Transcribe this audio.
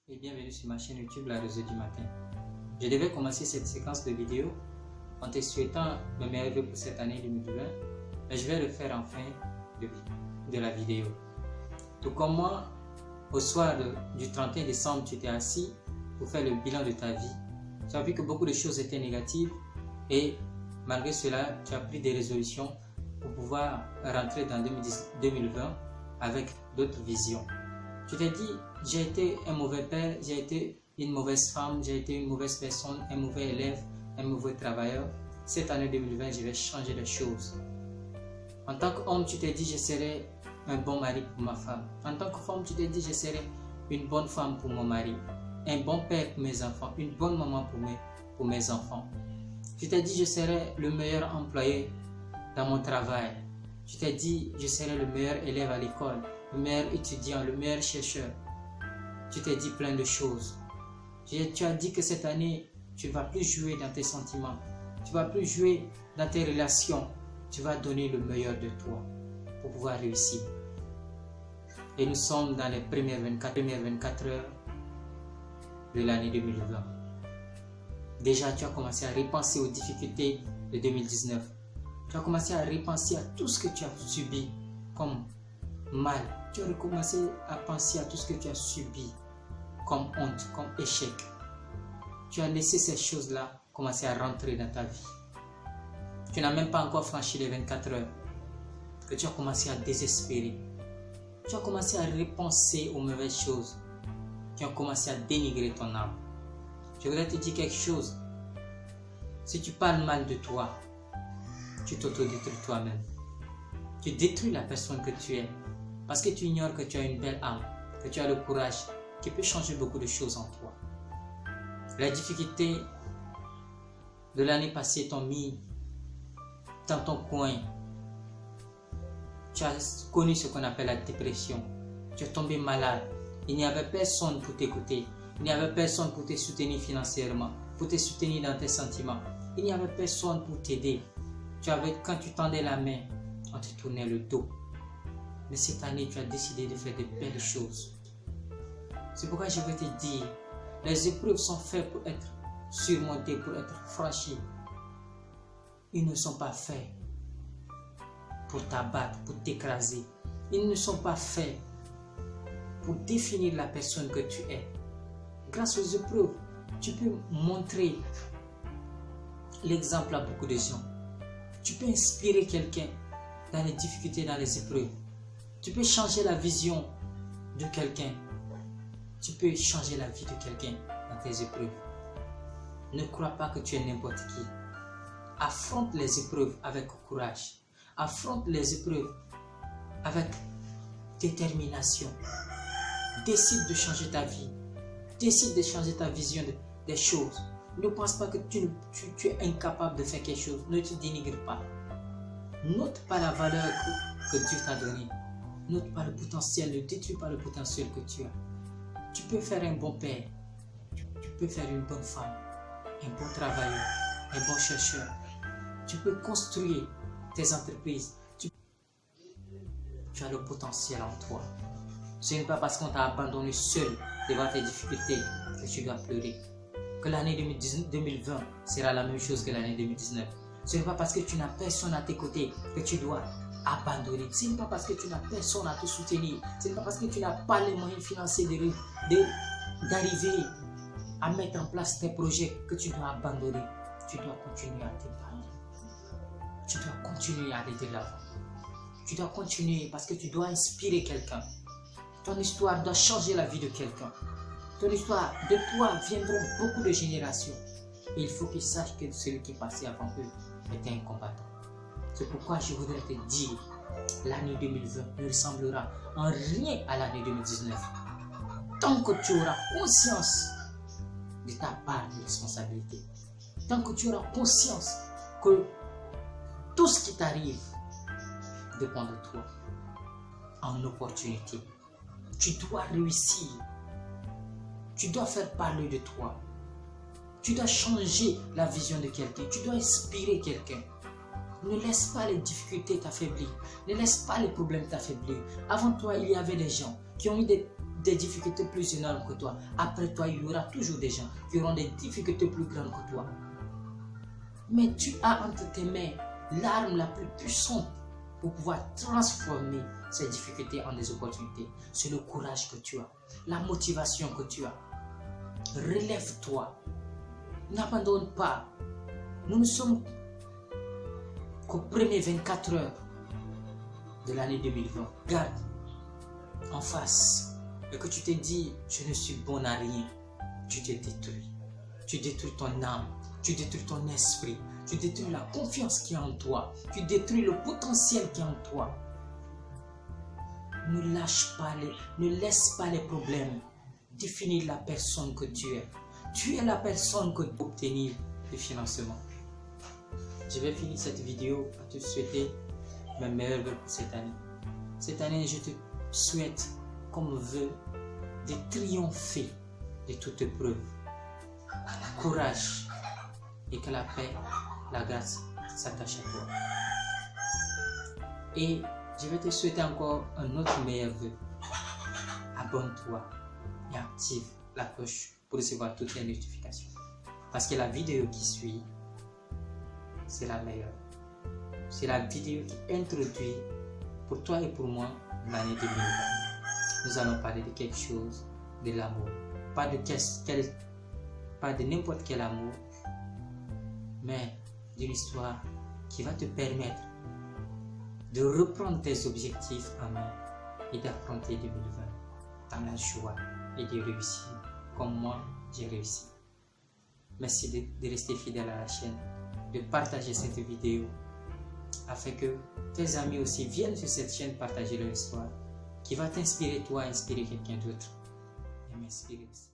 Et bienvenue sur ma chaîne YouTube La Rosée du Matin. Je devais commencer cette séquence de vidéos en te souhaitant le meilleur vœu pour cette année 2020, mais je vais le faire en fin de la vidéo. Tout comme moi, au soir du 31 décembre, tu t'es assis pour faire le bilan de ta vie. Tu as vu que beaucoup de choses étaient négatives et malgré cela, tu as pris des résolutions pour pouvoir rentrer dans 2020 avec d'autres visions. Tu t'es dit, j'ai été un mauvais père, j'ai été une mauvaise femme, j'ai été une mauvaise personne, un mauvais élève, un mauvais travailleur. Cette année 2020, je vais changer les choses. En tant qu'homme, tu t'es dit, je serai un bon mari pour ma femme. En tant que femme, tu t'es dit, je serai une bonne femme pour mon mari, un bon père pour mes enfants, une bonne maman pour mes enfants. Tu t'es dit, je serai le meilleur employé dans mon travail. Tu t'es dit, je serai le meilleur élève à l'école, le meilleur étudiant, le meilleur chercheur. Tu t'es dit plein de choses. Tu as dit que cette année, tu ne vas plus jouer dans tes sentiments. Tu ne vas plus jouer dans tes relations. Tu vas donner le meilleur de toi pour pouvoir réussir. Et nous sommes dans les premières 24 heures de l'année 2020. Déjà, tu as commencé à repenser aux difficultés de 2019. Tu as commencé à repenser à tout ce que tu as subi comme mal. Tu as recommencé à penser à tout ce que tu as subi comme honte, comme échec. Tu as laissé ces choses-là commencer à rentrer dans ta vie. Tu n'as même pas encore franchi les 24 heures que tu as commencé à désespérer. Tu as commencé à repenser aux mauvaises choses qui ont commencé à dénigrer ton âme. Je voudrais te dire quelque chose. Si tu parles mal de toi, tu t'autodétruis toi-même. Tu détruis la personne que tu es parce que tu ignores que tu as une belle âme, que tu as le courage qui peut changer beaucoup de choses en toi. Les difficultés de l'année passée t'ont mis dans ton coin. Tu as connu ce qu'on appelle la dépression. Tu es tombé malade. Il n'y avait personne pour t'écouter. Il n'y avait personne pour te soutenir financièrement, pour te soutenir dans tes sentiments. Il n'y avait personne pour t'aider. Quand tu tendais la main, on te tournait le dos. Mais cette année, tu as décidé de faire de belles choses. C'est pourquoi je veux te dire, les épreuves sont faites pour être surmontées, pour être franchies. Ils ne sont pas faits pour t'abattre, pour t'écraser. Ils ne sont pas faits pour définir la personne que tu es. Grâce aux épreuves, tu peux montrer l'exemple à beaucoup de gens. Tu peux inspirer quelqu'un dans les difficultés, dans les épreuves. Tu peux changer la vision de quelqu'un. Tu peux changer la vie de quelqu'un dans tes épreuves. Ne crois pas que tu es n'importe qui. Affronte les épreuves avec courage. Affronte les épreuves avec détermination. Décide de changer ta vie. Décide de changer ta vision des choses. Ne pense pas que tu es incapable de faire quelque chose. Ne te dénigre pas. Note pas la valeur que Dieu t'a donnée. Note pas le potentiel. Ne détruis pas le potentiel que tu as. Tu peux faire un bon père. Tu peux faire une bonne femme. Un bon travailleur. Un bon chercheur. Tu peux construire tes entreprises. Tu as le potentiel en toi. Ce n'est pas parce qu'on t'a abandonné seul devant tes difficultés que tu dois pleurer. Que l'année 2020 sera la même chose que l'année 2019. Ce n'est pas parce que tu n'as personne à tes côtés que tu dois abandonner. Ce n'est pas parce que tu n'as personne à te soutenir. Ce n'est pas parce que tu n'as pas les moyens financiers d'arriver à mettre en place tes projets que tu dois abandonner. Tu dois continuer à te battre. Tu dois continuer à aller de l'avant. Tu dois continuer parce que tu dois inspirer quelqu'un. Ton histoire doit changer la vie de quelqu'un. Ton histoire, de toi viendront beaucoup de générations. Et il faut qu'ils sachent que celui qui est passé avant eux était un combattant. C'est pourquoi je voudrais te dire, l'année 2020 ne ressemblera en rien à l'année 2019. Tant que tu auras conscience de ta part de responsabilité, tant que tu auras conscience que tout ce qui t'arrive dépend de toi, en opportunité, tu dois réussir. Tu dois faire parler de toi. Tu dois changer la vision de quelqu'un. Tu dois inspirer quelqu'un. Ne laisse pas les difficultés t'affaiblir. Ne laisse pas les problèmes t'affaiblir. Avant toi, il y avait des gens qui ont eu des des difficultés plus énormes que toi. Après toi, il y aura toujours des gens qui auront des difficultés plus grandes que toi. Mais tu as entre tes mains l'arme la plus puissante pour pouvoir transformer ces difficultés en des opportunités. C'est le courage que tu as, la motivation que tu as. Relève-toi. N'abandonne pas. Nous ne sommes qu'aux premières 24 heures de l'année 2020. Regarde en face et que tu te dis, je ne suis bon à rien. Tu te détruis. Tu détruis ton âme. Tu détruis ton esprit. Tu détruis la confiance qui est en toi. Tu détruis le potentiel qui est en toi. Ne lâche pas ne laisse pas les problèmes définir la personne que tu es. Tu es la personne que tu peux obtenir le financement. Je vais finir cette vidéo à te souhaiter mes meilleurs vœux pour cette année. Cette année, je te souhaite comme vœu de triompher de toute épreuve. Courage et que la paix, la grâce s'attache à toi. Et je vais te souhaiter encore un autre meilleur vœu. Abonne-toi et active la cloche pour recevoir toutes les notifications. Parce que la vidéo qui suit, c'est la meilleure. C'est la vidéo qui introduit pour toi et pour moi l'année 2020. Nous allons parler de quelque chose, de l'amour. Pas de n'importe quel amour, mais d'une histoire qui va te permettre de reprendre tes objectifs en main et d'affronter 2020 dans la joie et de réussir comme moi j'ai réussi. Merci de rester fidèle à la chaîne, de partager cette vidéo afin que tes amis aussi viennent sur cette chaîne partager leur histoire qui va t'inspirer toi, inspirer quelqu'un d'autre et m'inspirer aussi.